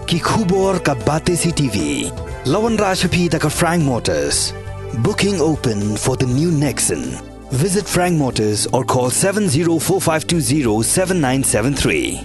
ki khubor ka bate CTV. Lawan Rajaphi taka Frank Motors. Booking open for the new Nexon. Visit Frank Motors or call 7045207973.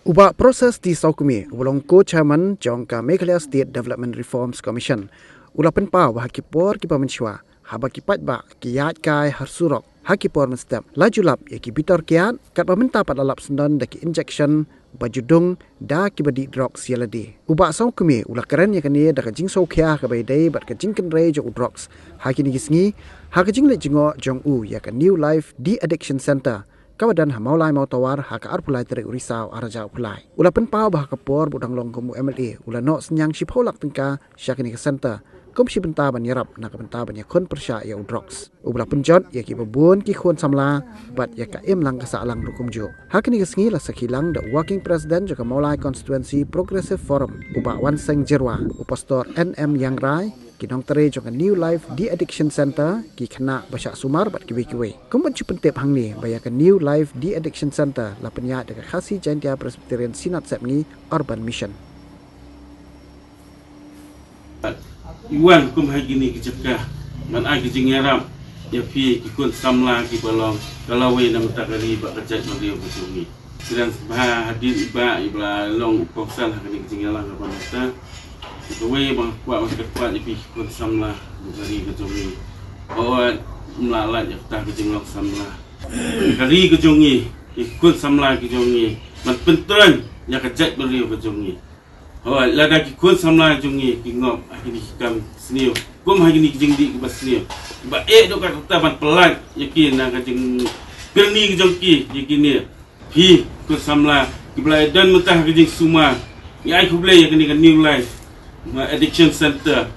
Ubah proses di Saukumi, ulong co-chairman jongka Meghalaya State Development Reforms Commission. Ulah penpa wah kipor ki pamenshwa, haba kipat ba ki yat kai harsurok, hakipor menstem. Lajulap ya ki bitor kiat, kat pemerintah padalap sendan da ki injection bajudung da ki badi drugs yaladi. Ubah Saukumi ulah keren ya kani da ka jing saukia ka baidai bat ka jing kenrei jo drugs. Hakini gisngi, haka jing le jingo jong u ya ka New Life De-Addiction Center. Kawadan hamaulai mau tawar haka arpulai tere urisau araja upulai. Ula penpau bah kapor budang long komu MLA. Ula no senyang shipholak tengka syakini ke center. Kom si benta ban yarap nak benta ban yakon persya ya udrox. Ubla penjot ya ki babun ki khon samla bat ya ka em lang kasa lang rukum jo. Hakini kesngi la sakilang the working president juga maulai constituency progressive forum. Uba wan seng jerwa upastor NM Yang Rai kinong tere jong New Life De-Addiction Center ki kena basyak sumar bat kiwe-kiwe. Kumbat cupentep hang ni bayakan New Life De-Addiction Center la penyak dekat khasi Jaintia Presbyterian Sinat Sepni Urban Mission. Iwan kum hai gini kicapkah man ai kijing yaram ya pi kikun samla ki balong kalau we nam takari ba kajat mario betungi sedang bah hadir iba ibla long koksal hakini kijing yalang ka panasta we bang kuat masih kuat ipi kikun samla dari kejongi awat melalat ya tah kijing long samla dari kejongi ikut samla kejongi man pentran ya kajat mario betungi oh, lada kikun samla jungi kingop akini kam senior. Kum hagini jingdi ke basnior. Ba dok kata ban pelat yakin na kajing perni kejongki yakini. Hi kun samla kiblai dan mentah kajing suma. Ya ai kublai yakini kan New Life Addiction Center.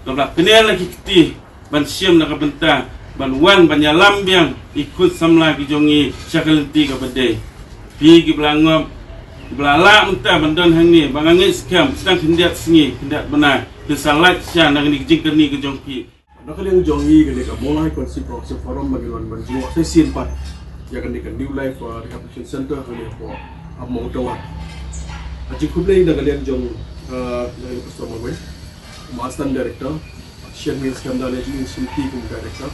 Kabla kenal lagi kiti ban siam nak bentah ban wan ban yalam biang ikut samla kejongi syakalenti ka badai. Hi kiblangop Belala mentah bandan hang ni bangangit skam sedang hendak sengi hendak benar kesalat sya nang ni jing ni ke jongki nak yang jongi ke ka mulai konsep progressive forum bagi lawan banjir sesi 4 ya kan di New Life Rehabilitation Center ke ko among tawa aji kublai dah kalian jong dari customer we master director Shermin skam dah lagi insulti kum director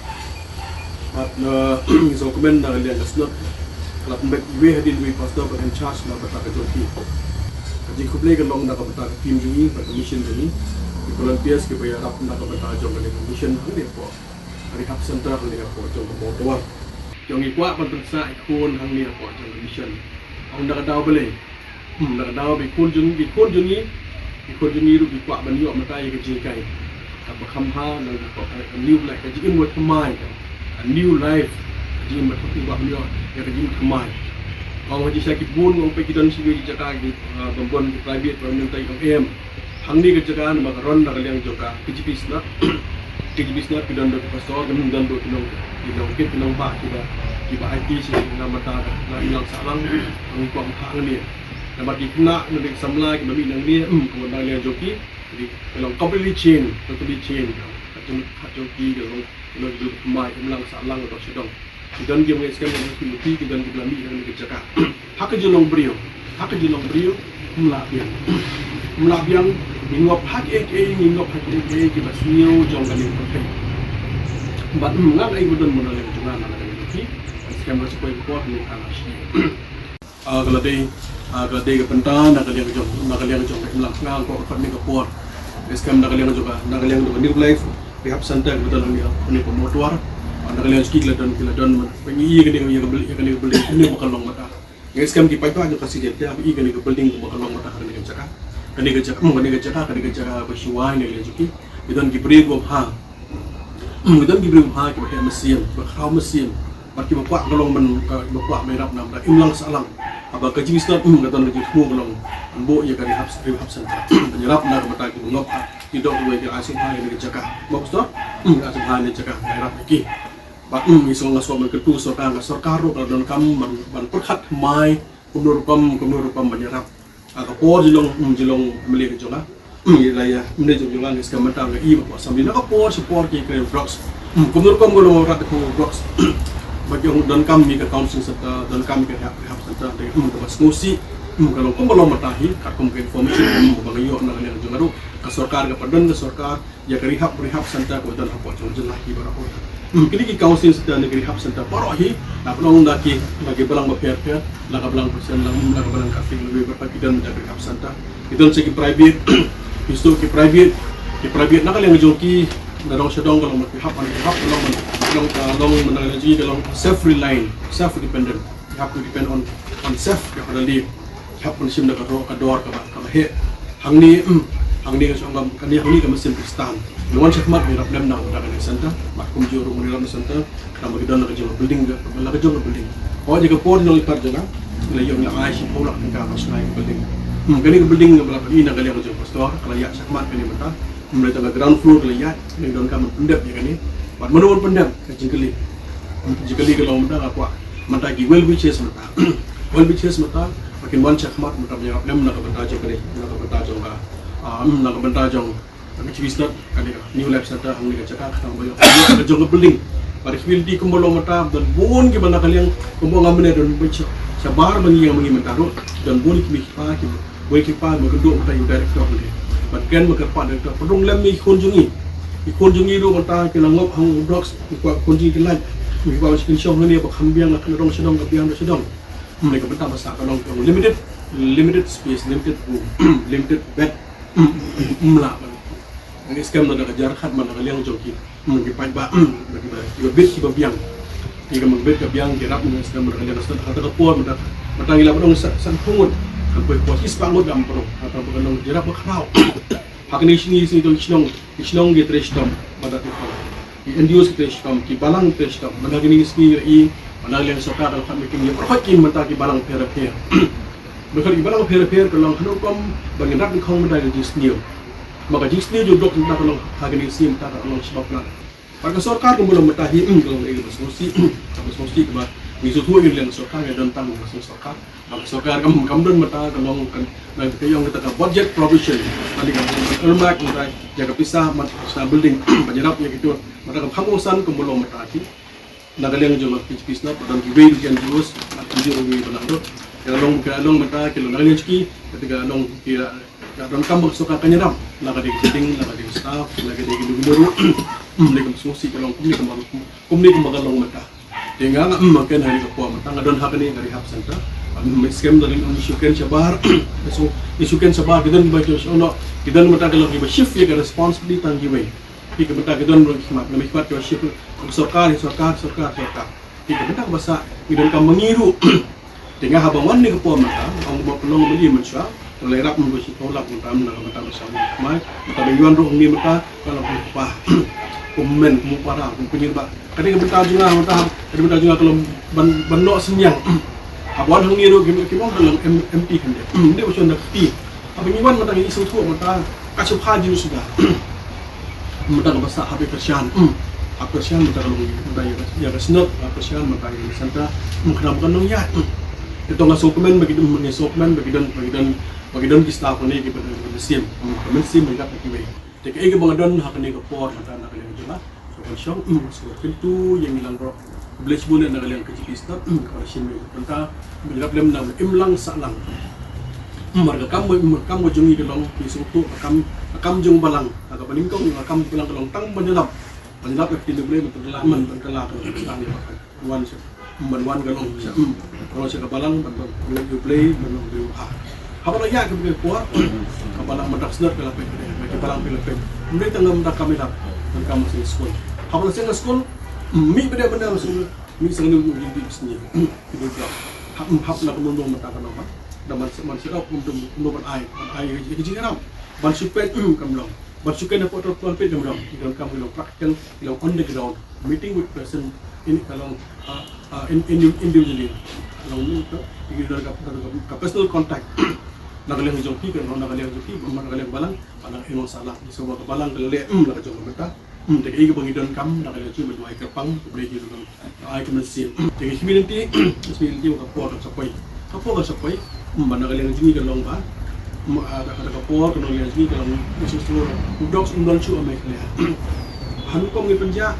at so komen dah kalian kasnot kalau we hadin we pastor in charge na bata ka joti kaji kublai ka long na ka bata team juni ba mission juni di volunteers ke bayar rap na ka bata jong ka mission ni po rehab center ni po jong ka motor jong ikwa pantersa ikon hang ni po jong mission ang na ka daw bele na ka daw bi kun juni ru ikwa ban yo mata ye ka ji kai ka ba khamha na ko new life ka ji in what mind a new life ji mat ko ba yo ya kajim kemai. Kalau haji sakit pun, orang pergi dan sini di Jakarta, perempuan private, perempuan tay M. Hang ni kerjaan makaron nak kalian juga kejipis nak pidan dok pastor, kemudian dok pinong bah kita IT sih nama mata nak hilang salang, mengikuti hang ni. Nama dikena nanti samla kita bagi nang ni, kemudian kalian joki, jadi kalau completely change, joki kalau kemai, hilang salang atau sedang. Kita ni mengeskan dengan kuliti kita ni belami dengan kerja. Hak jelong brio melabiang ingop hak kita senior jong kali pakai. Bat mengang ai budan modal yang jungan nak kali ni. Sekarang masih koi kuat ni alasy. Kalau day ke pentan nak kali yang jong melang ngang ko ni kapor. Sekarang nak kali yang juga New Life Rehab Center betul ni pemotor. Anda kalian sekali keladon pengi kan yang beli ini bukan long mata. Guys kami kipai tu aja kasih dia tapi kan yang beli bukan long mata kan yang cakap. Kan yang cakap bersyuai ni dia cuki. Kita ni beri gua ha. Kita ni beri ha kita mesin, berkau mesin. Bagi bapak kalau bapak merap nama imlang salang. Apa kerja misal kata nak kerja semua kalau ambo ya kan rehab center. Penyerap nak mata kita ngop tidak dua ke asing ha yang cakap. Maksud tu? Asing ha yang cakap merap lagi. Bat isong ngaswa berketu sokan ngasarkaro kalau dan kamu ban perhat mai kumur pam menyerap atau por jilong melihat jonga ilaya mende jonga ngas kamata ga iba ko sambil nak por support ki kre drugs kumur pam golo rat ko drugs bagi dan kami ke counseling serta dan kami ke rehab serta dari mas ngusi kalau kau belum matahi kat kau information kau bagi yo nak yang jungaru ke sarkar ke padan ke sarkar ya ke rehab center kau dan apa jelah ki barako kini ki council sedang negeri rehab center parohi nak pelong lagi belang berper laga belang persen laga belang kafir lebih berpagi dan menjaga rehab center itu segi private itu ki private nak yang joki narong sedang kalau rehab long menangaji kalau self reliant self dependent you have to depend on self ya pada li hap pun sim nak ro ka dor ka he hang ni ka song kan ni hang ni ka mesin kristan nuan syahmat ni rapnem nang da ka center mak kum juru ni ram center kam ka don ka jong building ka la ka jong building ko je ka por no ipar janga la yong la ai si pulak ka ka sunai building kani ka building ka bala ni na ka le ka jong pastor kala ya syahmat ni mata mereka ka ground floor ka ya ni don ka pendap ya kani bat menurut pendap ka jingkeli ka lo mata ka mata ki well wishes mata makin wan cakmat mata menyerap lem nak bertajung kali nak bertajung kami civisat kali new life center hang ni cakap tang boyo ada jong building pada community kembalo mata dan bon ki bana kali yang kembang amne dan baca sabar bagi yang mentaru dan bon ki ki boy ki pa magendo mata yu director ni bagian makerpa director pedung lem ni konjungi do mata ki langop hang dogs ko konjungi kilan mi ba skin show ni ba khambiang nak rong sedong ka biang sedong mereka bentang besar kalau limited space, limited room, limited bed, mula. Ini skam nak kejar kat mana kalian joki, mungkin pajak, mungkin bed kita biang, jika bed kita biang, kirap mungkin skam mana kalian nasib kata kepuan, mata gila berong san pungut, sampai kuat ispangut gampang, atau berong jirap berkerau. Hak ni sini tu isnong gitu restom, pada tu. Indius gitu restom, kibalang gitu restom, mana gini sini mana yang suka kalau kami kini perhatian mata ki balang per mereka ki balang per kalau kanu kom bagi nak kong mata di sini maka di sini juga dok mata kalau hagini sim mata kalau sebab nak pada sarkar pun belum matahi kalau ini bersosi kebat misu tu yang sarkar dan tang sarkar maka sarkar kam don mata kalau kan nanti yang kita budget provision tadi kan elmak mata jaga pisah mata building penjerap ya gitu mata kamusan belum matahi nagalang jong pitch na padang giway diyan jus at hindi ro banado kalong mata kilo nagalang ski ketika long kira kadang kambang suka kanyaram nagadig sitting nagadig staff nagadig gubernur legam susi kalong kumni kumagalong mata tinga nga makan hari ko mata ngadon hakani ngari hap center may scam daling ang isuken sa bar so isuken sa bar gidan ba jo ono gidan mata kalong iba shift ya responsibility tang giway Jika kita don berkhidmat, kami khidmat jawab sarkar. Jika kita bahasa kita mengiru, dengan habangan ni kepuan mata, orang bawa pelong beli macam, terlerap membersih tolak mata mata bersama. Mai, mata bayuan roh ni mata kalau apa, komen para penyebab. Kadang kita juga kalau benok senyang, habangan mengiru kita dalam MT kan dia. Dia macam nak ti. Penyebab mata ini suatu mata kasih haji sudah. Mata bahasa habis persian mata kalau mata ya kesenat persian mata yang santa mungkin bukan nong ya itu nggak sopemen bagi don kisah apa ni kita sim mereka pakai jadi ege bang don hak ni kapor mata nak kalian jelas so so pintu yang hilang roh belas bulan nak kalian kecil kisah kalau sim mata berapa lem nak imlang salang marga kamu jungi kelong pisutu kam jung balang agak peningkong kam balang kelong tang menjelap ke boleh mentelak tang wan galong kalau saya balang boleh apa lagi yang kita kuat balang mendak sedar ke lapik balang pilih mulai tengah mendak kami dah dan kamu sini sekolah apa lagi yang sekolah mi benda masih mi sengaja di sini itu hap nak menunggu mata kenapa dan masih up untuk air kejiran bansupen kamlong bansupen apa tu tuan pet kamlong dalam kamlong praktikal dalam on the ground meeting with person in kalong individually kalong ni tu dalam personal contact nagalang joki kan nagalang joki nagalang balang emang salah di sebuah balang kelele nak jom mereka tapi ini pengidon kam nagalang cuma dua kerpang boleh jadi dalam air kemesin jadi community kapor sapai mana kalian jui kalau ba ada kapor kalau kalian jui kalau sesuatu dok undang cu amai kalian hanu kom ni penjak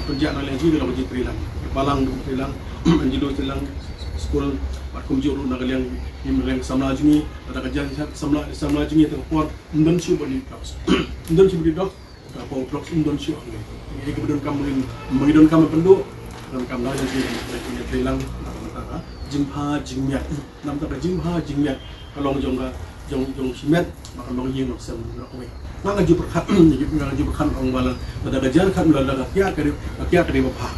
kalian jui kalau berjit rilang balang rilang anjilo rilang school Pak kumjuru nak yang yang samla jingi ada kerja samla jingi terkuat undan siu bani dogs undan siu bani dogs kapau dogs undan siu ini kemudian kamu mengidon kami penduk dan kamu lah yang hilang jimha jingmiat nam tak jimha jingmiat kalau jong simet maka long yin nok sem nok we nga ju berkat nga ju berkat ong bala ada gajar kan la la kya kare bapha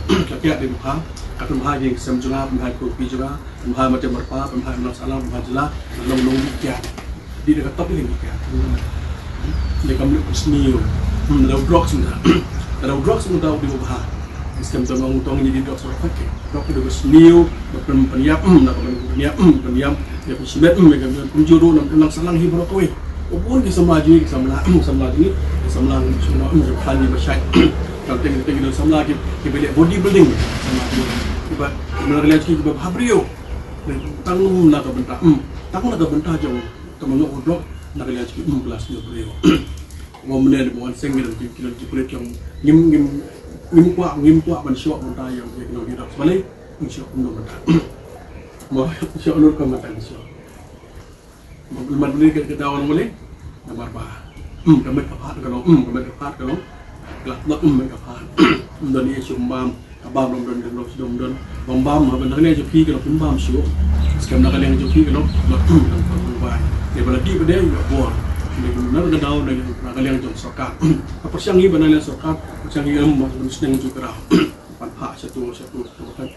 kya de bapha katun ha jing sem junga bha ko pi junga bha mate marpa bha nak salam bha jala long kya di dekat top ini kya de kam lu sniu da blocks muda di bapha sistem tong jadi dok so pakai dok itu sniu peniap nak peniap ya simet mereka kunjuru nak salang hibro kowe ubun di samla ji samla ji samla semua khani masyai kalau tengok samla ki beli bodybuilding samla ji tiba menarik ki tiba habrio tanggung nak bentar jong temangu udok nak lihat ki kelas ni beliau ngomongnya di bawah sengir dan kilo kulit yang ngim kuat ban syok bentar yang dia kena dirak sebalik syok undur bentar mau syok undur ke mata syok lemat beli kita orang boleh nomor bah kami kapat kalau kelak mereka kapat dan dia cumbam kabam don bam benar ni joki kalau bam syok sekarang nak yang joki kalau baik dia berarti pada dia buat benar gedau dengan nakaliang jong sokat apa siang ini benar yang sokat siang ini masih sedang juga pan hak satu kan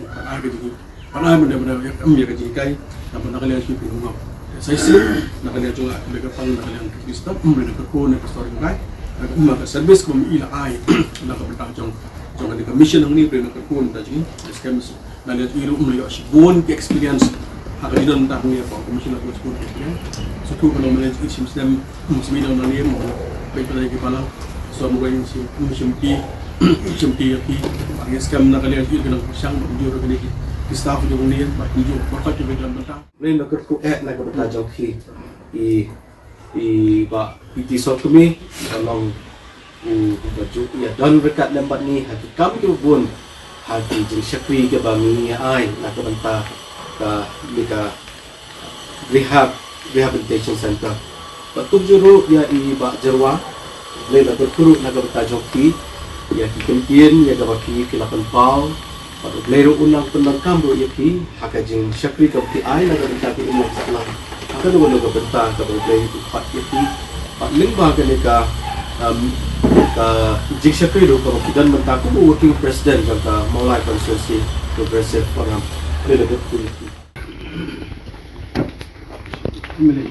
ada gitu pan benar-benar ya kejikai dan nakaliang sih ngomong saya sih nakaliang juga mereka pang nakaliang Kristen mereka kekon ke story guy maka service kami ila ai nak bertang jong ada commission ini mereka kekon tadi scam nakaliang iru mereka sibun ke experience hak di dalam tahun ni apa commission aku sebut satu kalau manage sistem sembilan orang mau baik lagi kepala semua yang simpi api bagi skam nak kalian juga kena pasang menjur kini staff juga ni bagi juga pakai juga dalam bentar ni nak kerku nak berita joki ba PT Sokumi kalau baju ya dan berkat lembat ni hati kami pun hati jadi syakri ke bami ai nak bentar ke rehabilitation center. Betul juru dia i bak jerwa, boleh berturut nak bertajoki, dia kempian, dia baki kilapan pau, pada boleh unang penangkam ro yaki, hakajin syakri ke ai nak bertajoki umur salah. Akan boleh berbentar ke boleh empat yaki, empat lima ke jing syakri ro kalau kita mentaku working president kata Maulai Constituency Progressive Forum. Boleh betul. Milik